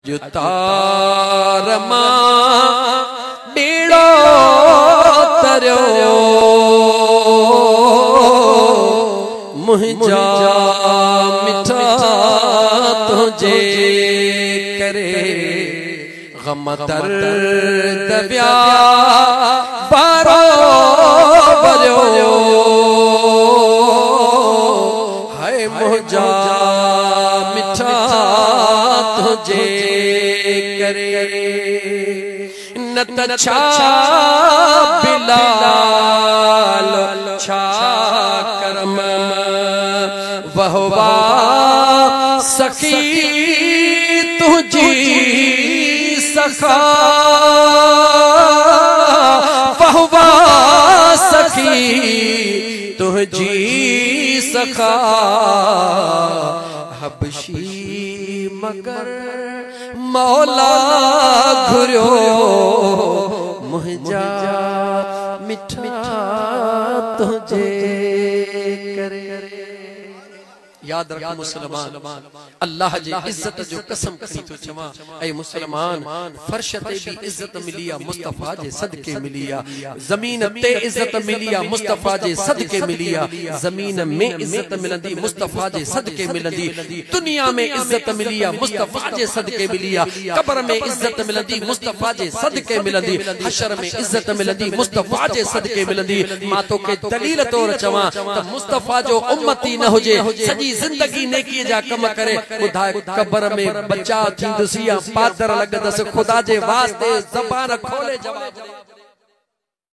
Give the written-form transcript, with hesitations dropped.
अज तार मां बेड़ो तरियो मुंहिंजा मिठा तुझे करे गम दर्द ब्या बारो बजो हाय मुंहिंजा मिठा तुझे करे न त छा बिलाल छा करम वहवा सखी तुझी सखा वहवा सखी तुझी सखा हबशी मगर मौला घुरियो मुंहिंजा मिठा तुझे करे। याद रख मुसलमान अल्लाह जी इज्जत जो कसम खणी तो चवा ऐ मुसलमान फर्श ते भी इज्जत मिलिया मुस्तफा जे सदके मिलिया जमीन ते इज्जत मिलिया मुस्तफा जे सदके मिलिया जमीन में इज्जत मिलंदी मुस्तफा जे सदके मिलंदी दुनिया में इज्जत मिलिया मुस्तफा जे सदके मिलिया कब्र में इज्जत मिलंदी मुस्तफा जे सदके मिलंदी हशर में इज्जत मिलंदी मुस्तफा जे सदके मिलंदी मां तो के दलील तौर चवा त मुस्तफा जो उम्मती न होजे सजी जिंदगी नेकी जा कम करे खुदा कब्र में बच्चा थींदुसी या पादर लगदस खुदा जे वास्ते ज़बान खोले जवाब